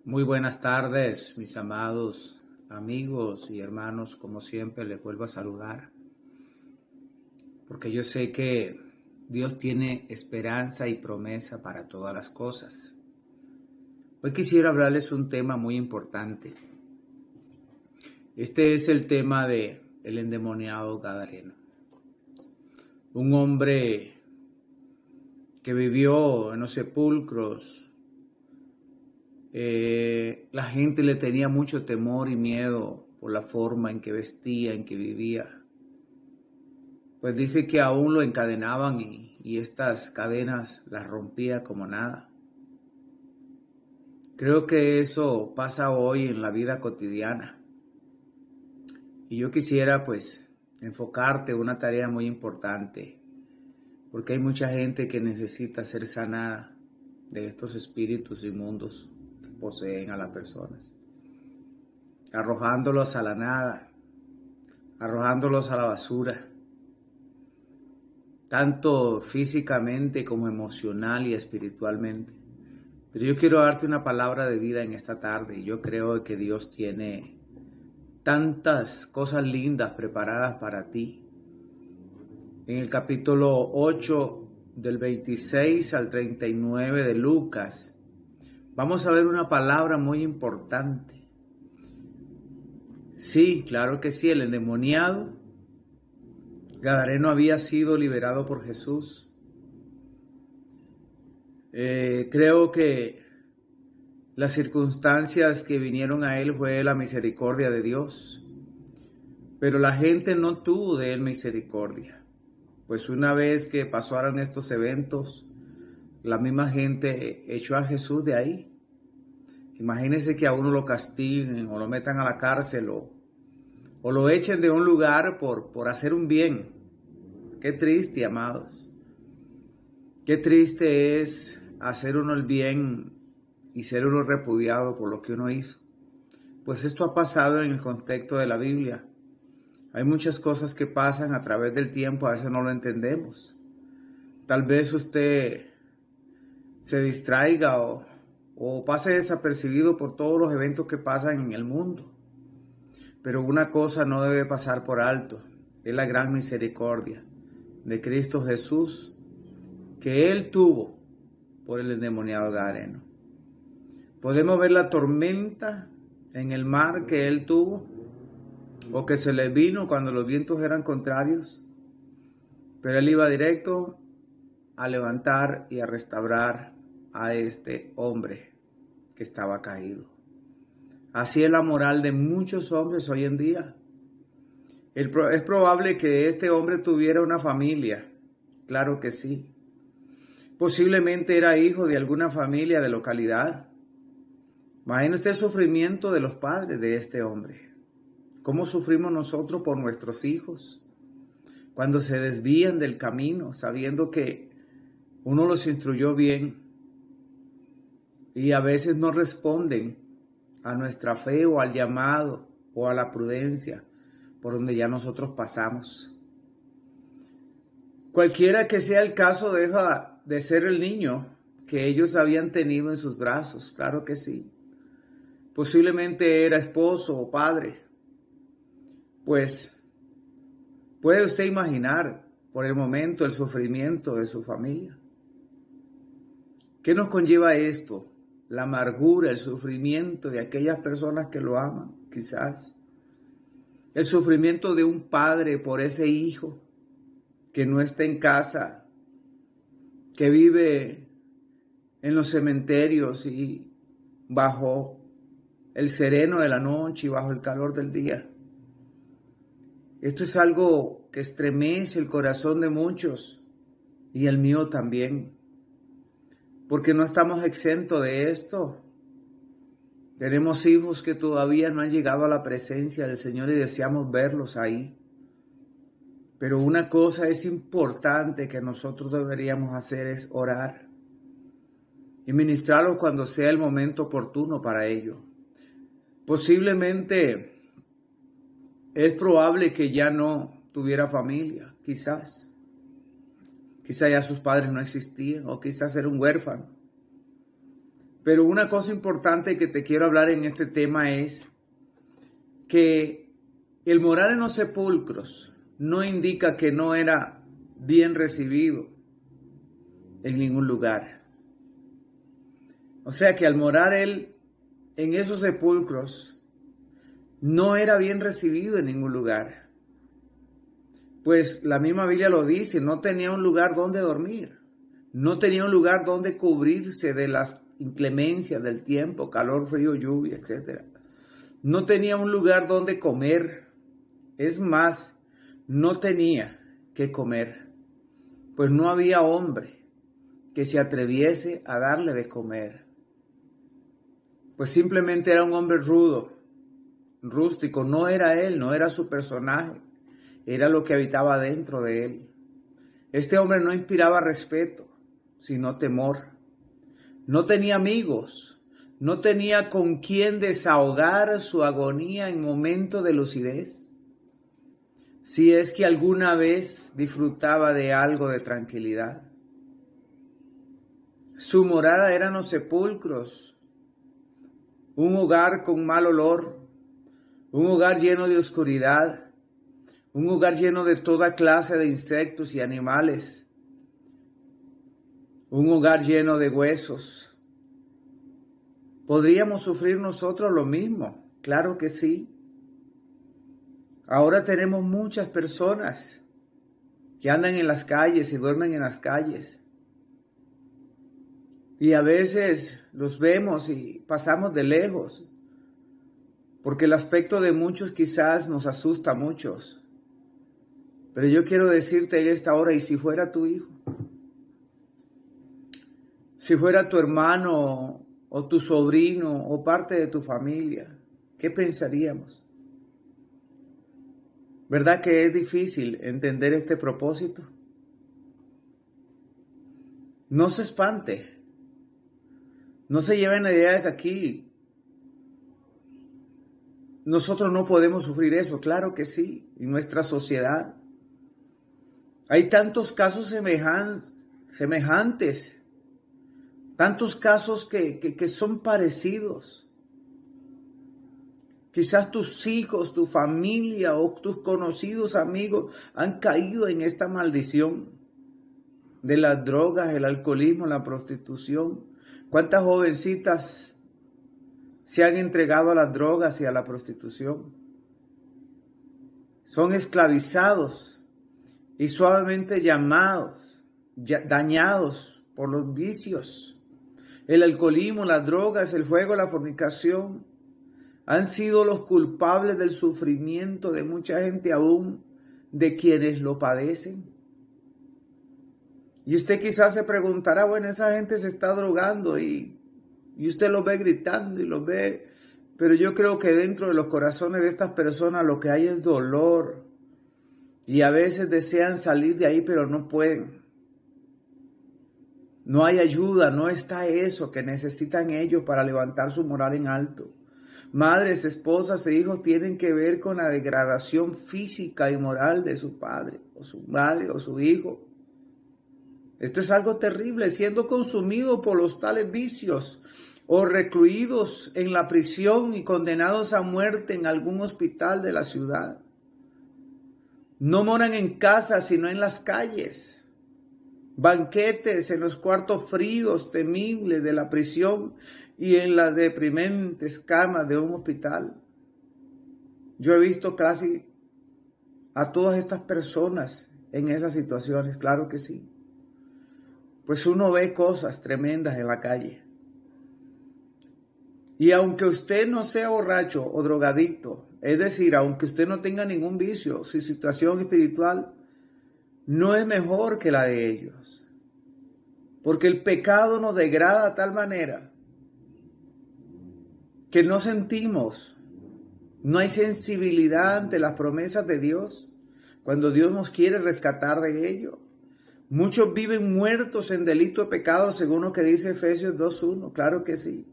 Muy buenas tardes, mis amados amigos y hermanos. Como siempre, les vuelvo a saludar, porque yo sé que Dios tiene esperanza y promesa para todas las cosas. Hoy quisiera hablarles un tema muy importante. Este es el tema de el endemoniado gadareno. Un hombre que vivió en los sepulcros. La gente le tenía mucho temor y miedo por la forma en que vestía, en que vivía. Pues dice que aún lo encadenaban y estas cadenas las rompía como nada. Creo que eso pasa hoy en la vida cotidiana. Y yo quisiera pues enfocarte en una tarea muy importante, porque hay mucha gente que necesita ser sanada de estos espíritus inmundos que poseen a las personas, arrojándolos a la nada, arrojándolos a la basura, tanto físicamente como emocional y espiritualmente. Pero yo quiero darte una palabra de vida en esta tarde y yo creo que Dios tiene tantas cosas lindas preparadas para ti. En el capítulo 8 del 26 al 39 de Lucas, vamos a ver una palabra muy importante. Sí, claro que sí, el endemoniado gadareno había sido liberado por Jesús. Creo que las circunstancias que vinieron a él fue la misericordia de Dios, pero la gente no tuvo de él misericordia. Pues una vez que pasaron estos eventos, la misma gente echó a Jesús de ahí. Imagínense que a uno lo castiguen o lo metan a la cárcel o lo echen de un lugar por hacer un bien. Qué triste, amados. Qué triste es hacer uno el bien y ser uno repudiado por lo que uno hizo. Pues esto ha pasado en el contexto de la Biblia. Hay muchas cosas que pasan a través del tiempo, a veces no lo entendemos. Tal vez usted se distraiga o pase desapercibido por todos los eventos que pasan en el mundo. Pero una cosa no debe pasar por alto, es la gran misericordia de Cristo Jesús que Él tuvo por el endemoniado gadareno. Podemos ver la tormenta en el mar que Él tuvo o que se le vino cuando los vientos eran contrarios, pero Él iba directo a levantar y a restaurar a este hombre que estaba caído. Así es la moral de muchos hombres hoy en día. Es probable que este hombre tuviera una familia, claro que sí. Posiblemente era hijo de alguna familia de localidad. Imagine usted el sufrimiento de los padres de este hombre. ¿Cómo sufrimos nosotros por nuestros hijos cuando se desvían del camino, sabiendo que uno los instruyó bien y a veces no responden a nuestra fe o al llamado o a la prudencia por donde ya nosotros pasamos? Cualquiera que sea el caso, deja de ser el niño que ellos habían tenido en sus brazos, claro que sí. Posiblemente era esposo o padre. Pues puede usted imaginar por el momento el sufrimiento de su familia. ¿Qué nos conlleva esto? La amargura, el sufrimiento de aquellas personas que lo aman, quizás. El sufrimiento de un padre por ese hijo que no está en casa, que vive en los cementerios y bajo el sereno de la noche y bajo el calor del día. Esto es algo que estremece el corazón de muchos y el mío también, porque no estamos exentos de esto. Tenemos hijos que todavía no han llegado a la presencia del Señor y deseamos verlos ahí. Pero una cosa es importante que nosotros deberíamos hacer es orar y ministrarlos cuando sea el momento oportuno para ello. Posiblemente es probable que ya no tuviera familia, quizás. Quizás ya sus padres no existían o quizás era un huérfano. Pero una cosa importante que te quiero hablar en este tema es que el morar en los sepulcros no indica que no era bien recibido en ningún lugar. O sea que al morar él en esos sepulcros, no era bien recibido en ningún lugar. Pues la misma Biblia lo dice, no tenía un lugar donde dormir, no tenía un lugar donde cubrirse de las inclemencias del tiempo, calor, frío, lluvia, etc. No tenía un lugar donde comer. Es más, no tenía que comer, pues no había hombre que se atreviese a darle de comer. Pues simplemente era un hombre rudo, rústico, no era él, no era su personaje, era lo que habitaba dentro de él. Este hombre no inspiraba respeto, sino temor. No tenía amigos, no tenía con quien desahogar su agonía en momento de lucidez. Si es que alguna vez disfrutaba de algo de tranquilidad. Su morada eran los sepulcros, un hogar con mal olor, un hogar lleno de oscuridad, un hogar lleno de toda clase de insectos y animales, un hogar lleno de huesos. ¿Podríamos sufrir nosotros lo mismo? Claro que sí. Ahora tenemos muchas personas que andan en las calles y duermen en las calles. Y a veces los vemos y pasamos de lejos, porque el aspecto de muchos quizás nos asusta a muchos. Pero yo quiero decirte en esta hora, ¿y si fuera tu hijo? Si fuera tu hermano o tu sobrino o parte de tu familia, ¿qué pensaríamos? ¿Verdad que es difícil entender este propósito? No se espante. No se lleven la idea de que aquí nosotros no podemos sufrir eso. Claro que sí, en nuestra sociedad. Hay tantos casos semejantes, tantos casos que son parecidos. Quizás tus hijos, tu familia o tus conocidos amigos han caído en esta maldición de las drogas, el alcoholismo, la prostitución. ¿Cuántas jovencitas se han entregado a las drogas y a la prostitución? Son esclavizados y suavemente llamados, dañados por los vicios. El alcoholismo, las drogas, el fuego, la fornicación han sido los culpables del sufrimiento de mucha gente, aún de quienes lo padecen. Y usted quizás se preguntará, bueno, esa gente se está drogando y usted los ve gritando y los ve, pero yo creo que dentro de los corazones de estas personas lo que hay es dolor y a veces desean salir de ahí, pero no pueden. No hay ayuda, no está eso que necesitan ellos para levantar su moral en alto. Madres, esposas e hijos tienen que ver con la degradación física y moral de su padre o su madre o su hijo. Esto es algo terrible, siendo consumido por los tales vicios o recluidos en la prisión y condenados a muerte en algún hospital de la ciudad. No moran en casa, sino en las calles. Banquetes en los cuartos fríos, temibles de la prisión y en las deprimentes camas de un hospital. Yo he visto casi a todas estas personas en esas situaciones, claro que sí. Pues uno ve cosas tremendas en la calle. Y aunque usted no sea borracho o drogadicto, es decir, aunque usted no tenga ningún vicio, su situación espiritual no es mejor que la de ellos. Porque el pecado nos degrada de tal manera que no sentimos, no hay sensibilidad ante las promesas de Dios cuando Dios nos quiere rescatar de ello. Muchos viven muertos en delito de pecado, según lo que dice Efesios 2:1. Claro que sí.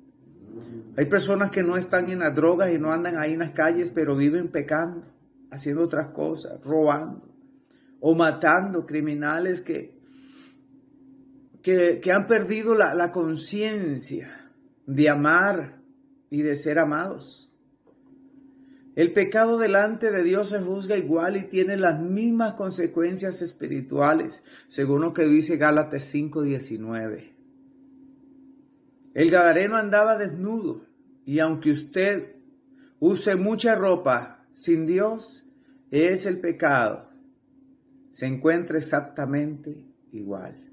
Hay personas que no están en las drogas y no andan ahí en las calles, pero viven pecando, haciendo otras cosas, robando o matando, criminales que han perdido la conciencia de amar y de ser amados. El pecado delante de Dios se juzga igual y tiene las mismas consecuencias espirituales, según lo que dice Gálatas 5:19. El gadareno andaba desnudo, y aunque usted use mucha ropa, sin Dios es el pecado. Se encuentra exactamente igual.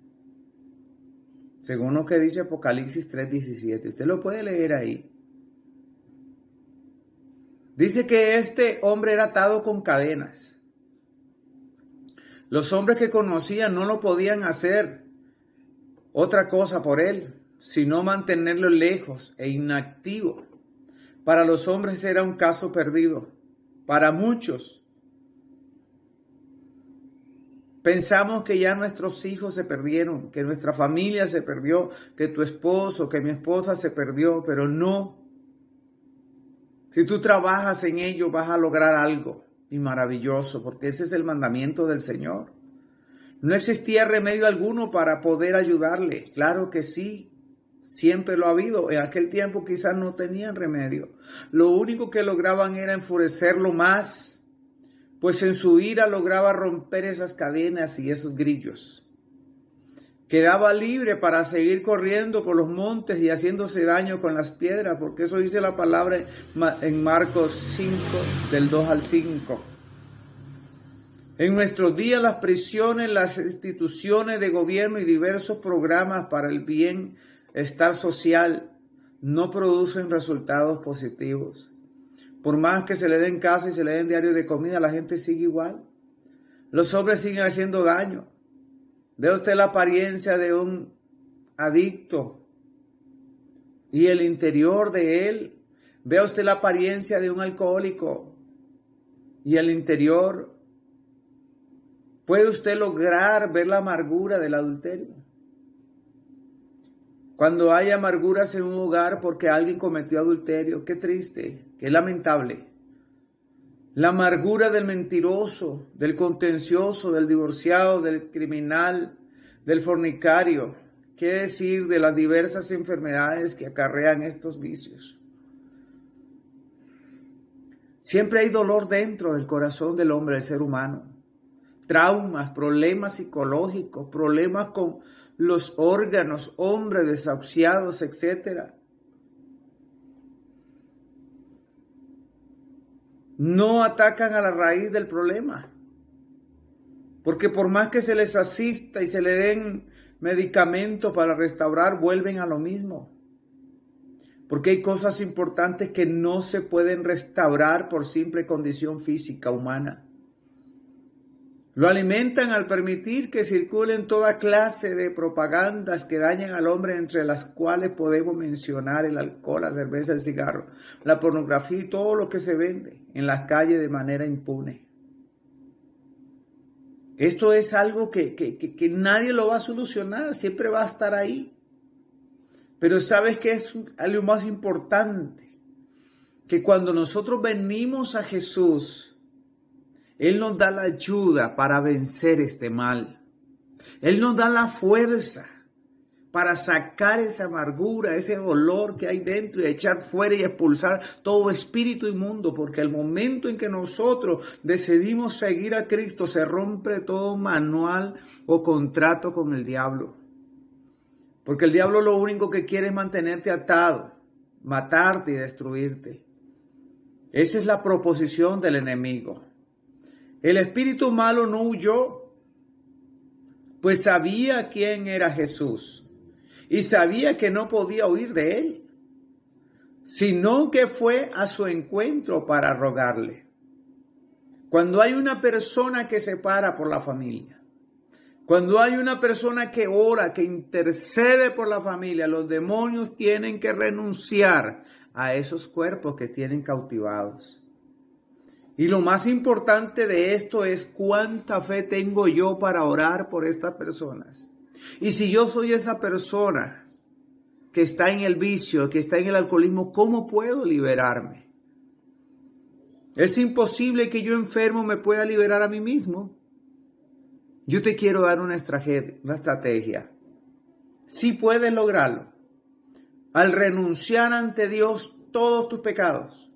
Según lo que dice Apocalipsis 3:17. Usted lo puede leer ahí. Dice que este hombre era atado con cadenas. Los hombres que conocían no lo podían hacer otra cosa por él, sino mantenerlo lejos e inactivo. Para los hombres era un caso perdido. Para muchos, pensamos que ya nuestros hijos se perdieron, que nuestra familia se perdió, que tu esposo, que mi esposa se perdió, pero no. Si tú trabajas en ello, vas a lograr algo y maravilloso, porque ese es el mandamiento del Señor. No existía remedio alguno para poder ayudarle. Claro que sí, siempre lo ha habido. En aquel tiempo quizás no tenían remedio. Lo único que lograban era enfurecerlo más, pues en su ira lograba romper esas cadenas y esos grillos. Quedaba libre para seguir corriendo por los montes y haciéndose daño con las piedras, porque eso dice la palabra en Marcos 5, del 2 al 5. En nuestros días las prisiones, las instituciones de gobierno y diversos programas para el bienestar social no producen resultados positivos. Por más que se le den casa y se le den diarios de comida, la gente sigue igual. Los hombres siguen haciendo daño. Ve usted la apariencia de un adicto y el interior de él. Ve usted la apariencia de un alcohólico y el interior. ¿Puede usted lograr ver la amargura del adulterio? Cuando hay amarguras en un hogar porque alguien cometió adulterio, qué triste, qué lamentable. La amargura del mentiroso, del contencioso, del divorciado, del criminal, del fornicario. ¿Qué decir de las diversas enfermedades que acarrean estos vicios? Siempre hay dolor dentro del corazón del hombre, del ser humano. Traumas, problemas psicológicos, problemas con los órganos, hombres desahuciados, etc. No atacan a la raíz del problema. Porque por más que se les asista y se le den medicamentos para restaurar, vuelven a lo mismo. Porque hay cosas importantes que no se pueden restaurar por simple condición física humana. Lo alimentan al permitir que circulen toda clase de propagandas que dañan al hombre, entre las cuales podemos mencionar el alcohol, la cerveza, el cigarro, la pornografía y todo lo que se vende en las calles de manera impune. Esto es algo que nadie lo va a solucionar, siempre va a estar ahí. Pero ¿sabes qué es algo más importante? Que cuando nosotros venimos a Jesús, Él nos da la ayuda para vencer este mal. Él nos da la fuerza para sacar esa amargura, ese dolor que hay dentro y echar fuera y expulsar todo espíritu inmundo, porque el momento en que nosotros decidimos seguir a Cristo se rompe todo manual o contrato con el diablo. Porque el diablo lo único que quiere es mantenerte atado, matarte y destruirte. Esa es la proposición del enemigo. El espíritu malo no huyó, pues sabía quién era Jesús y sabía que no podía huir de él, sino que fue a su encuentro para rogarle. Cuando hay una persona que se para por la familia, cuando hay una persona que ora, que intercede por la familia, los demonios tienen que renunciar a esos cuerpos que tienen cautivados. Y lo más importante de esto es cuánta fe tengo yo para orar por estas personas. Y si yo soy esa persona que está en el vicio, que está en el alcoholismo, ¿cómo puedo liberarme? Es imposible que yo enfermo me pueda liberar a mí mismo. Yo te quiero dar una estrategia. Sí puedes lograrlo. al renunciar ante Dios todos tus pecados,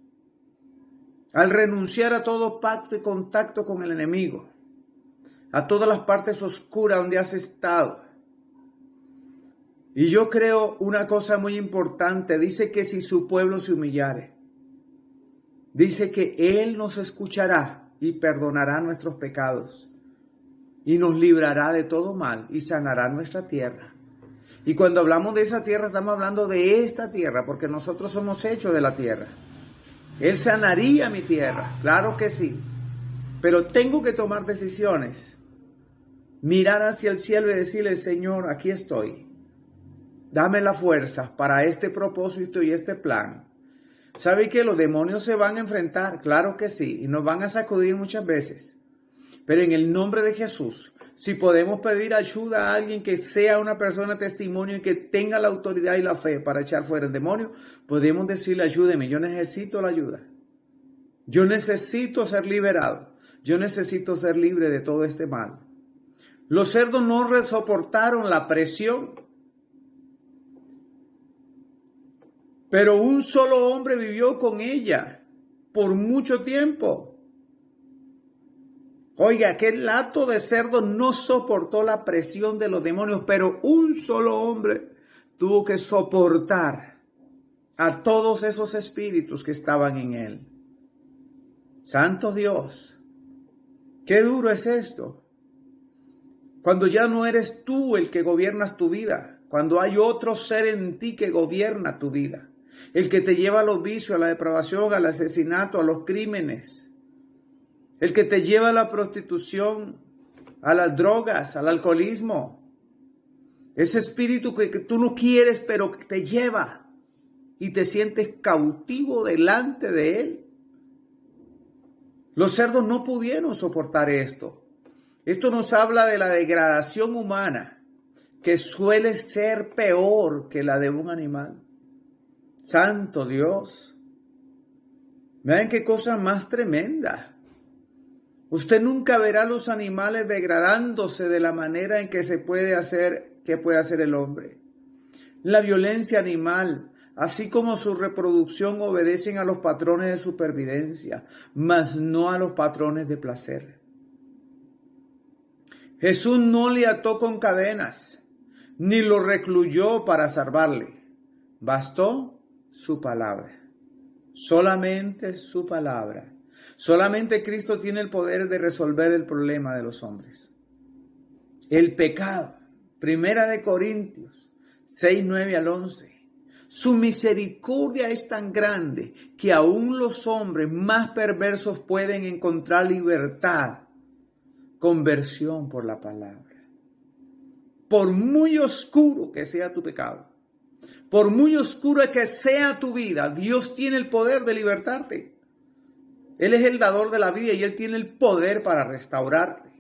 al renunciar a todo pacto y contacto con el enemigo, a todas las partes oscuras donde has estado. Y yo creo una cosa muy importante, dice que si su pueblo se humillare, dice que Él nos escuchará y perdonará nuestros pecados y nos librará de todo mal y sanará nuestra tierra. Y cuando hablamos de esa tierra, estamos hablando de esta tierra, porque nosotros somos hechos de la tierra. Él sanaría mi tierra, claro que sí, pero tengo que tomar decisiones, mirar hacia el cielo y decirle, Señor, aquí estoy, dame la fuerza para este propósito y este plan. ¿Sabe que los demonios se van a enfrentar? Claro que sí, y nos van a sacudir muchas veces, pero en el nombre de Jesús, si podemos pedir ayuda a alguien que sea una persona testimonio y que tenga la autoridad y la fe para echar fuera el demonio, podemos decirle, ayúdeme, yo necesito la ayuda. Yo necesito ser liberado. Yo necesito ser libre de todo este mal. Los cerdos no soportaron la presión, pero un solo hombre vivió con ella por mucho tiempo. Oiga, aquel hato de cerdo no soportó la presión de los demonios, pero un solo hombre tuvo que soportar a todos esos espíritus que estaban en él. Santo Dios, qué duro es esto. Cuando ya no eres tú el que gobiernas tu vida, cuando hay otro ser en ti que gobierna tu vida, el que te lleva a los vicios, a la depravación, al asesinato, a los crímenes, el que te lleva a la prostitución, a las drogas, al alcoholismo. Ese espíritu que tú no quieres, pero que te lleva y te sientes cautivo delante de él. Los cerdos no pudieron soportar esto. Esto nos habla de la degradación humana, que suele ser peor que la de un animal. Santo Dios. Vean qué cosa más tremenda. Usted nunca verá a los animales degradándose de la manera en que puede hacer el hombre. La violencia animal, así como su reproducción, obedecen a los patrones de supervivencia, mas no a los patrones de placer. Jesús no le ató con cadenas, ni lo recluyó para salvarle. Bastó su palabra, solamente su palabra. Solamente Cristo tiene el poder de resolver el problema de los hombres. El pecado, 1 Corintios 6, 9 al 11. Su misericordia es tan grande que aún los hombres más perversos pueden encontrar libertad, conversión por la palabra. Por muy oscuro que sea tu pecado, por muy oscura que sea tu vida, Dios tiene el poder de libertarte. Él es el dador de la vida y Él tiene el poder para restaurarte,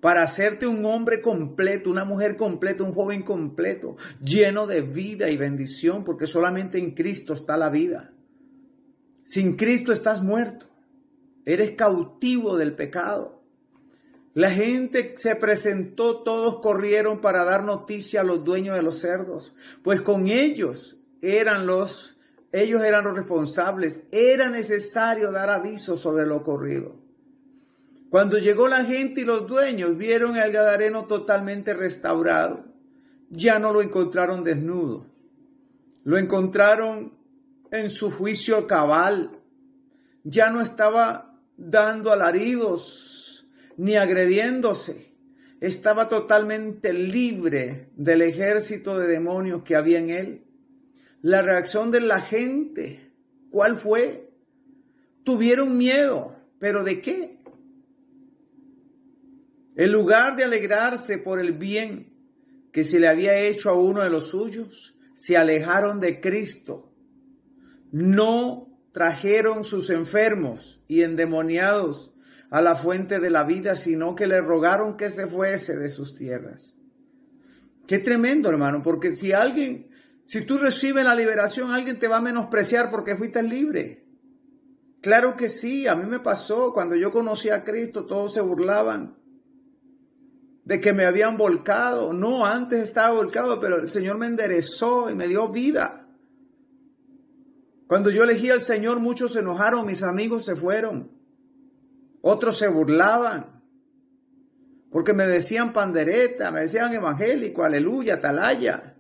para hacerte un hombre completo, una mujer completa, un joven completo, lleno de vida y bendición, porque solamente en Cristo está la vida. Sin Cristo estás muerto, eres cautivo del pecado. La gente se presentó, todos corrieron para dar noticia a los dueños de los cerdos, pues con ellos eran los responsables. Era necesario dar aviso sobre lo ocurrido. Cuando llegó la gente y los dueños vieron al gadareno totalmente restaurado, ya no lo encontraron desnudo. Lo encontraron en su juicio cabal. Ya no estaba dando alaridos ni agrediéndose. Estaba totalmente libre del ejército de demonios que había en él. La reacción de la gente, ¿cuál fue? Tuvieron miedo, ¿pero de qué? En lugar de alegrarse por el bien que se le había hecho a uno de los suyos, se alejaron de Cristo. No trajeron sus enfermos y endemoniados a la fuente de la vida, sino que le rogaron que se fuese de sus tierras. Qué tremendo, hermano, porque si tú recibes la liberación, alguien te va a menospreciar porque fuiste libre. Claro que sí, a mí me pasó. Cuando yo conocí a Cristo, todos se burlaban. de que me habían volcado. No, antes estaba volcado, pero el Señor me enderezó y me dio vida. Cuando yo elegí al Señor, muchos se enojaron, mis amigos se fueron. Otros se burlaban, porque me decían pandereta, me decían evangélico, aleluya, atalaya.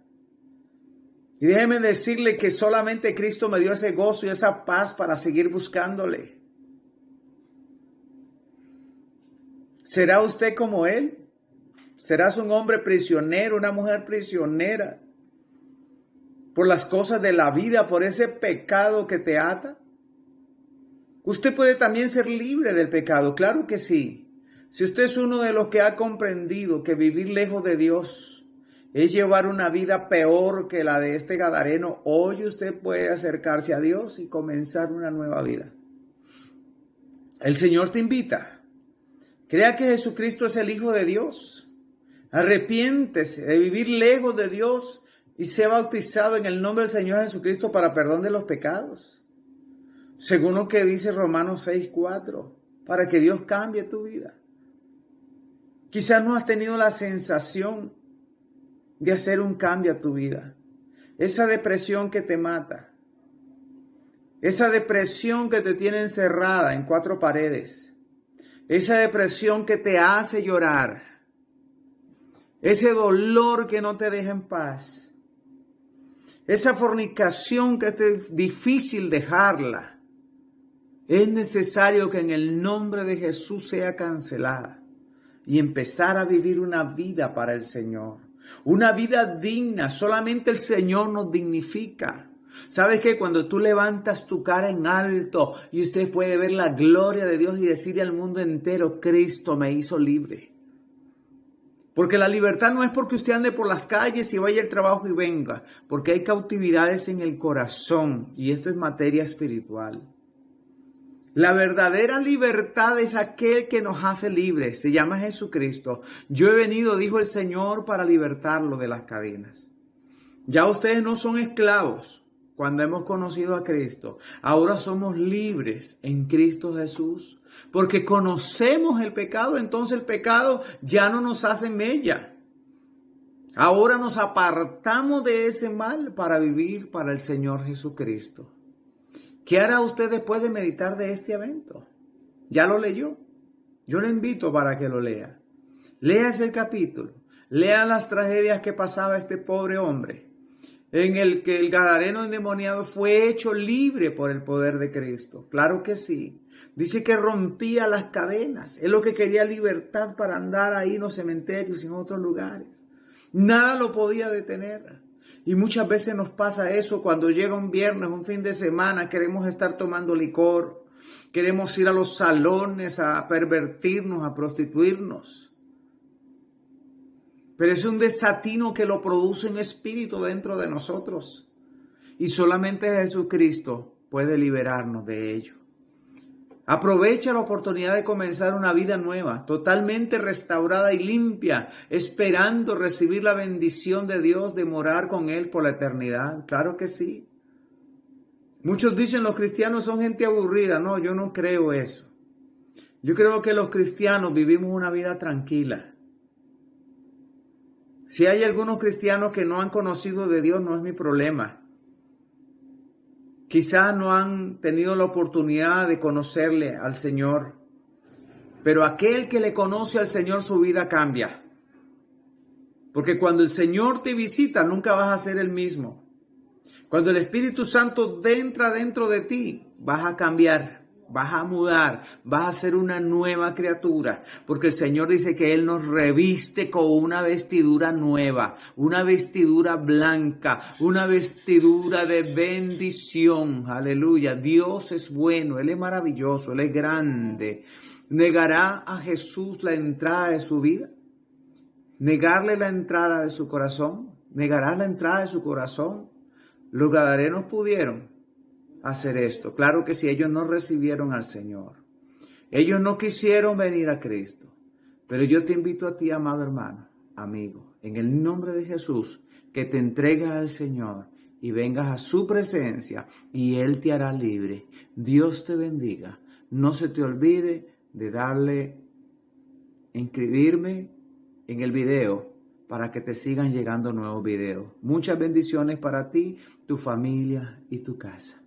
Y déjeme decirle que solamente Cristo me dio ese gozo y esa paz para seguir buscándole. ¿Será usted como Él? ¿Serás un hombre prisionero, una mujer prisionera por las cosas de la vida, por ese pecado que te ata? Usted puede también ser libre del pecado, claro que sí. Si usted es uno de los que ha comprendido que vivir lejos de Dios es llevar una vida peor que la de este gadareno, hoy usted puede acercarse a Dios y comenzar una nueva vida. El Señor te invita. Crea que Jesucristo es el Hijo de Dios. Arrepiéntese de vivir lejos de Dios y sea bautizado en el nombre del Señor Jesucristo para perdón de los pecados. Según lo que dice Romanos 6:4, para que Dios cambie tu vida. Quizás no has tenido la sensación de hacer un cambio a tu vida. Esa depresión que te mata. Esa depresión que te tiene encerrada en cuatro paredes. Esa depresión que te hace llorar. Ese dolor que no te deja en paz. Esa fornicación que es difícil dejarla. Es necesario que en el nombre de Jesús sea cancelada y empezar a vivir una vida para el Señor. Una vida digna. Solamente el Señor nos dignifica. ¿Sabes qué? Cuando tú levantas tu cara en alto y usted puede ver la gloria de Dios y decirle al mundo entero, Cristo me hizo libre. Porque la libertad no es porque usted ande por las calles y vaya al trabajo y venga, porque hay cautividades en el corazón y esto es materia espiritual. La verdadera libertad es aquel que nos hace libres, se llama Jesucristo. Yo he venido, dijo el Señor, para libertarlo de las cadenas. Ya ustedes no son esclavos cuando hemos conocido a Cristo. Ahora somos libres en Cristo Jesús. Porque conocemos el pecado, entonces el pecado ya no nos hace mella. Ahora nos apartamos de ese mal para vivir para el Señor Jesucristo. ¿Qué hará usted después de meditar de este evento? ¿Ya lo leyó? Yo le invito para que lo lea. Lea ese capítulo. Lea las tragedias que pasaba este pobre hombre, en el que el gadareno endemoniado fue hecho libre por el poder de Cristo. Claro que sí. Dice que rompía las cadenas. Es lo que quería, libertad para andar ahí en los cementerios y en otros lugares. Nada lo podía detener. Y muchas veces nos pasa eso cuando llega un viernes, un fin de semana, queremos estar tomando licor. Queremos ir a los salones a pervertirnos, a prostituirnos. Pero es un desatino que lo produce un espíritu dentro de nosotros. Y solamente Jesucristo puede liberarnos de ello. Aprovecha la oportunidad de comenzar una vida nueva, totalmente restaurada y limpia, esperando recibir la bendición de Dios de morar con Él por la eternidad. Claro que sí. Muchos dicen los cristianos son gente aburrida. No, yo no creo eso. Yo creo que los cristianos vivimos una vida tranquila. Si hay algunos cristianos que no han conocido de Dios, no es mi problema. Quizás no han tenido la oportunidad de conocerle al Señor, pero aquel que le conoce al Señor, su vida cambia. Porque cuando el Señor te visita, nunca vas a ser el mismo. Cuando el Espíritu Santo entra dentro de ti, vas a cambiar, vas a mudar, vas a ser una nueva criatura. Porque el Señor dice que Él nos reviste con una vestidura nueva, una vestidura blanca, una vestidura de bendición. Aleluya. Dios es bueno, Él es maravilloso, Él es grande. ¿Negará a Jesús la entrada de su vida? ¿Negarle la entrada de su corazón? ¿Negará la entrada de su corazón? Los gadarenos pudieron hacer esto. Claro que sí, ellos no recibieron al Señor. Ellos no quisieron venir a Cristo. Pero yo te invito a ti, amado hermano, amigo, en el nombre de Jesús, que te entregues al Señor y vengas a su presencia y Él te hará libre. Dios te bendiga. No se te olvide de inscribirme en el video para que te sigan llegando nuevos videos. Muchas bendiciones para ti, tu familia y tu casa.